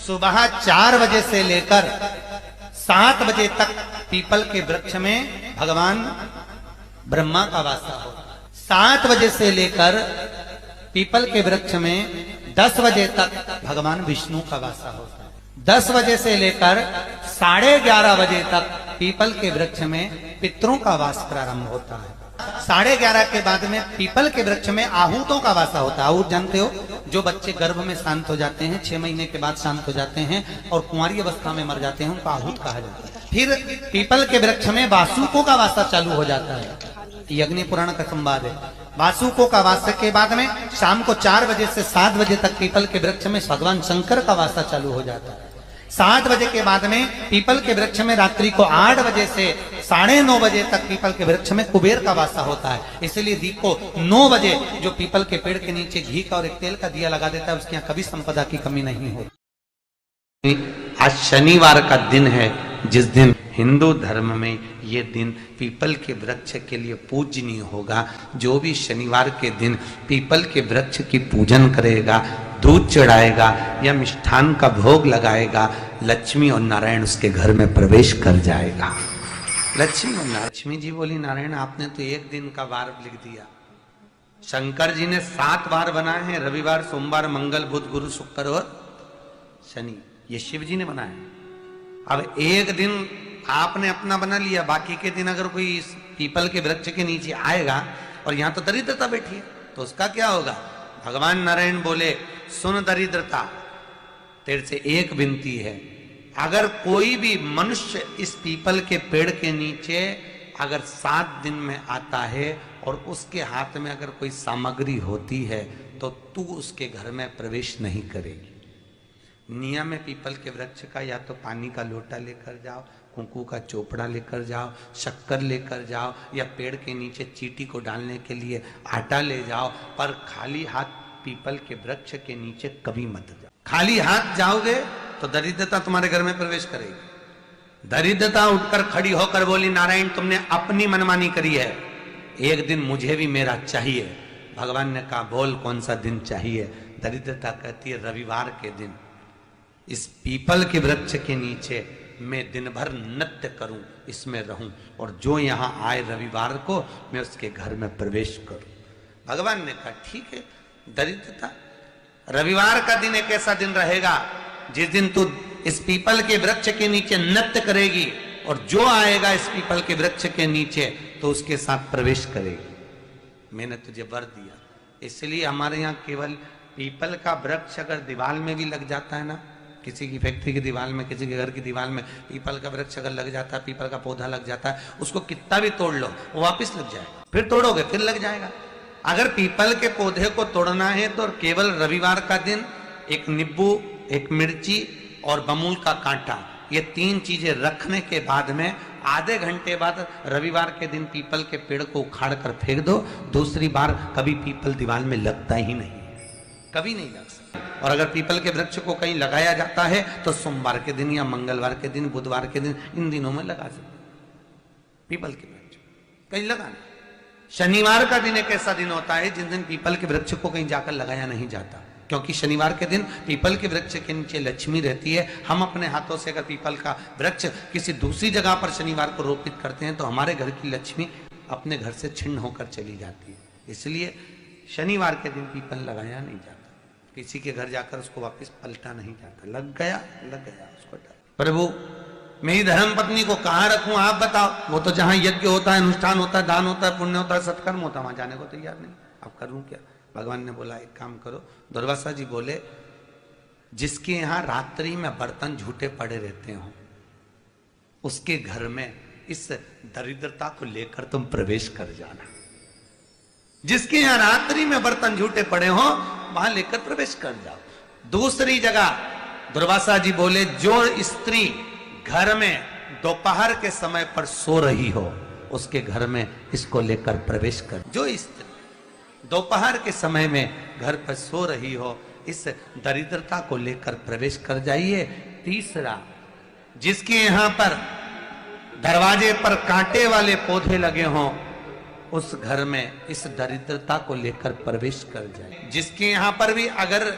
सुबह 4 बजे से लेकर 7 बजे तक पीपल के वृक्ष में भगवान ब्रह्मा का वासा होता है। 7 बजे से लेकर पीपल के वृक्ष में 10 बजे तक भगवान विष्णु का वासा होता है। 10 बजे से लेकर 11:30 बजे तक पीपल के वृक्ष में पितरों का वास प्रारंभ होता है। 11:30 के बाद में पीपल के वृक्ष में आहूतों का वासा होता है। आहूत जानते हो, जो बच्चे गर्भ में शांत हो जाते हैं, 6 महीने के बाद शांत हो जाते हैं और कुंवारी अवस्था में मर जाते हैं, उनको आहूत कहा जाता है। फिर पीपल के वृक्ष में वासुकों का वासा चालू हो जाता है। ये अग्नि पुराण का संवाद है। वासुकों का वासा के बाद में शाम को 4 बजे से 7 बजे तक पीपल के वृक्ष में भगवान शंकर का वासा चालू हो जाता है। 7 बजे के बाद में पीपल के वृक्ष में रात्रि को 8 बजे से 9:30 बजे तक पीपल के वृक्ष में कुबेर का वासा होता है। इसलिए दीप को 9 बजे जो पीपल के पेड़ के नीचे घी का और एक तेल का दिया लगा देता है, उसके यहाँ कभी संपदा की कमी नहीं होती। आज शनिवार का दिन है, जिस दिन हिंदू धर्म में ये दिन पीपल के वृक्ष के लिए पूजनीय होगा। जो भी शनिवार के दिन पीपल के वृक्ष की पूजन करेगा, दूध चढ़ाएगा या मिष्ठान का भोग लगाएगा, लक्ष्मी और नारायण उसके घर में प्रवेश कर जाएगा। लक्ष्मी जी बोली, नारायण आपने तो एक दिन का वार लिख दिया। शंकर जी ने 7 वार बनाए हैं, रविवार, सोमवार, मंगल, बुध, गुरु, शुक्र और शनि। ये शिव जी ने बनाए। अब एक दिन आपने अपना बना लिया, बाकी के दिन अगर कोई इस पीपल के वृक्ष के नीचे आएगा और यहां तो दरिद्रता बैठी है, तो उसका क्या होगा? भगवान नारायण बोले, सुन दरिद्रता, तेरे से एक विनती है, अगर कोई भी मनुष्य इस पीपल के पेड़ के नीचे अगर 7 दिन में आता है और उसके हाथ में अगर कोई सामग्री होती है, तो तू उसके घर में प्रवेश नहीं करेगी। नियम है पीपल के वृक्ष का, या तो पानी का लोटा लेकर जाओ, कुंकू का चोपड़ा लेकर जाओ, शक्कर लेकर जाओ, या पेड़ के नीचे चींटी को डालने के लिए आटा ले जाओ, पर खाली हाथ पीपल के वृक्ष के नीचे कभी मत जाओ। खाली हाथ जाओगे तो दरिद्रता तुम्हारे घर में प्रवेश करेगी। दरिद्रता उठकर खड़ी होकर बोली, नारायण तुमने अपनी मनमानी करी है, एक दिन मुझे भी मेरा चाहिए। भगवान ने कहा, बोल कौन सा दिन चाहिए? दरिद्रता कहती है, रविवार के दिन इस पीपल के वृक्ष के नीचे मैं दिन भर नृत्य करूं, इसमें रहूं, और जो यहां आए रविवार को मैं उसके घर में प्रवेश करूं। भगवान ने कहा, ठीक है। दरिद्रता, रविवार का दिन एक ऐसा दिन रहेगा जिस दिन तू इस पीपल के वृक्ष के नीचे नृत्य करेगी, और जो आएगा इस पीपल के वृक्ष के नीचे तो उसके साथ प्रवेश करेगी। मैंने तुझे वर दिया। इसलिए हमारे यहाँ केवल पीपल का वृक्ष अगर दीवार में भी लग जाता है ना, किसी की फैक्ट्री की दीवार में, किसी के घर की दीवार में पीपल का वृक्ष अगर लग जाता है, पीपल का पौधा लग जाता है, उसको कितना भी तोड़ लो वो वापस लग जाएगा, फिर तोड़ोगे फिर लग जाएगा। अगर पीपल के पौधे को तोड़ना है तो केवल रविवार का दिन एक नींबू, एक मिर्ची और बमूल का कांटा, ये 3 चीजें रखने के बाद में आधे घंटे बाद रविवार के दिन पीपल के पेड़ को उखाड़ कर फेंक दो। दूसरी बार कभी पीपल दीवार में लगता ही नहीं, कभी नहीं लग सकता। और अगर पीपल के वृक्ष को कहीं लगाया जाता है तो सोमवार के दिन या मंगलवार के दिन, बुधवार के दिन, इन दिनों में लगा सकते पीपल के वृक्ष कहीं लगाना। शनिवार का दिन एक ऐसा दिन होता है जिस दिन पीपल के वृक्ष को कहीं जाकर लगाया नहीं जाता, क्योंकि शनिवार के दिन पीपल के वृक्ष के नीचे लक्ष्मी रहती है। हम अपने हाथों से अगर पीपल का वृक्ष किसी दूसरी जगह पर शनिवार को रोपित करते हैं तो हमारे घर की लक्ष्मी अपने घर से छिन्न होकर चली जाती है। इसलिए शनिवार के दिन पीपल लगाया नहीं जाता, किसी के घर जाकर उसको वापस पलटा नहीं जाता। लग गया उसको डर। प्रभु मेरी धर्म पत्नी को कहाँ रखूं आप बताओ? वो तो जहां यज्ञ होता है, अनुष्ठान होता है, दान होता है, पुण्य होता है, सत्कर्म होता है, वहां जाने को तैयार नहीं। अब करूं क्या? भगवान ने बोला, एक काम करो। दुर्वासा जी बोले, जिसके यहाँ रात्रि में बर्तन झूठे पड़े रहते हो, उसके घर में इस दरिद्रता को लेकर तुम प्रवेश कर जाना। जिसके यहाँ रात्रि में बर्तन झूठे पड़े हो वहां लेकर प्रवेश कर जाओ। दूसरी जगह दुर्वासा जी बोले, जो स्त्री घर में दोपहर के समय पर सो रही हो उसके घर में इसको लेकर प्रवेश कर। जो स्त्री दोपहर के समय में घर पर सो रही हो, इस दरिद्रता को लेकर प्रवेश कर जाइए। तीसरा, जिसके यहाँ पर दरवाजे पर कांटे वाले पौधे लगे हों, उस घर में इस दरिद्रता को लेकर प्रवेश कर जाए। जिसके यहाँ पर भी अगर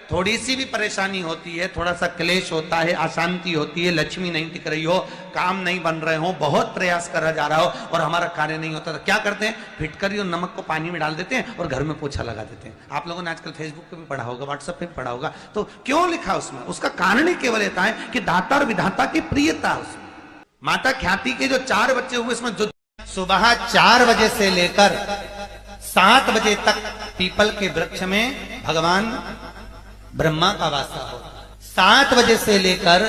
थोड़ी सी भी परेशानी होती है, थोड़ा सा क्लेश होता है, अशांति होती है, लक्ष्मी नहीं टिक रही हो, काम नहीं बन रहे हो, बहुत प्रयास करा जा रहा हो और हमारा कार्य नहीं होता, तो क्या करते हैं? फिटकरी और नमक को पानी में डाल देते हैं और घर में पोछा लगा देते हैं। आप लोगों ने आजकल फेसबुक पे भी पढ़ा होगा, व्हाट्सएप पे भी पढ़ा होगा। तो क्यों लिखा उसमें? उसका कारण ही केवल इतना है कि दाता और विधाता की प्रियता उसमें। माता ख्याति के जो 4 बच्चे हुए, इसमें जो सुबह 4 बजे से लेकर 7 बजे तक पीपल के वृक्ष में भगवान ब्रह्मा का वासा होता है। 7 बजे से लेकर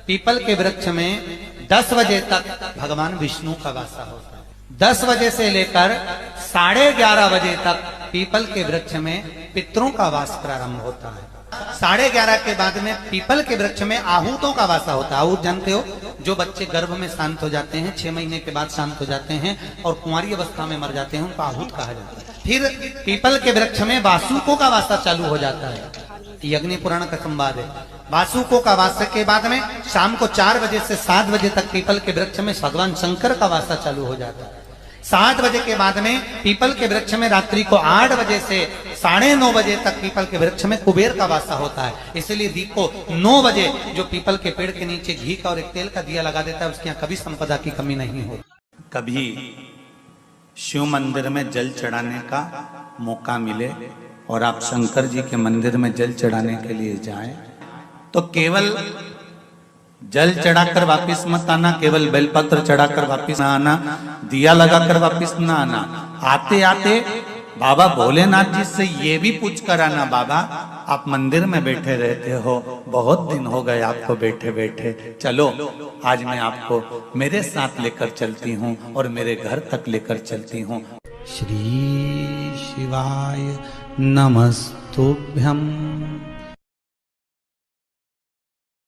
पीपल के वृक्ष में 10 बजे तक भगवान विष्णु का वासा होता है। 10 बजे से लेकर 11:30 बजे तक पीपल के वृक्ष में पितरों का वास प्रारंभ होता है। 11:30 के बाद में पीपल के वृक्ष में आहूतों का वासा होता है। आहूत जानते हो? जो बच्चे गर्भ में शांत हो जाते हैं, 6 महीने के बाद शांत हो जाते हैं और कुंवारी अवस्था में मर जाते हैं, उनको आहूत कहा जाता है। फिर पीपल के वृक्ष में वासुकों का वासा चालू हो जाता है। अग्नि पुराण का संवाद है। वासुकों का वासा के बाद में शाम को 4 बजे से 7 बजे तक पीपल के वृक्ष में भगवान शंकर का वासा चालू हो जाता है। 7 बजे के बाद में पीपल के वृक्ष में रात्रि को 8 बजे से 9:30 बजे तक पीपल के वृक्ष में कुबेर का वासा होता है। इसलिए दीप को 9 बजे जो पीपल के पेड़ के नीचे घी का और एक तेल का दिया लगा देता है, उसके यहाँ कभी संपदा की कमी नहीं होती। कभी शिव मंदिर में जल चढ़ाने का मौका मिले और आप शंकर जी के मंदिर में जल चढ़ाने के लिए जाएं, तो केवल जल चढ़ाकर वापिस मत आना, केवल बेलपत्र चढ़ाकर वापिस ना आना, दिया लगाकर वापिस ना आना। आते आते बाबा भोलेनाथ जी से ये भी पूछ कर आना, बाबा आप मंदिर में बैठे रहते हो, बहुत दिन हो गए आपको बैठे बैठे, चलो आज मैं आपको मेरे साथ लेकर चलती हूँ और मेरे घर तक लेकर चलती हूँ। श्री शिवाय नमस्तुभ्यम।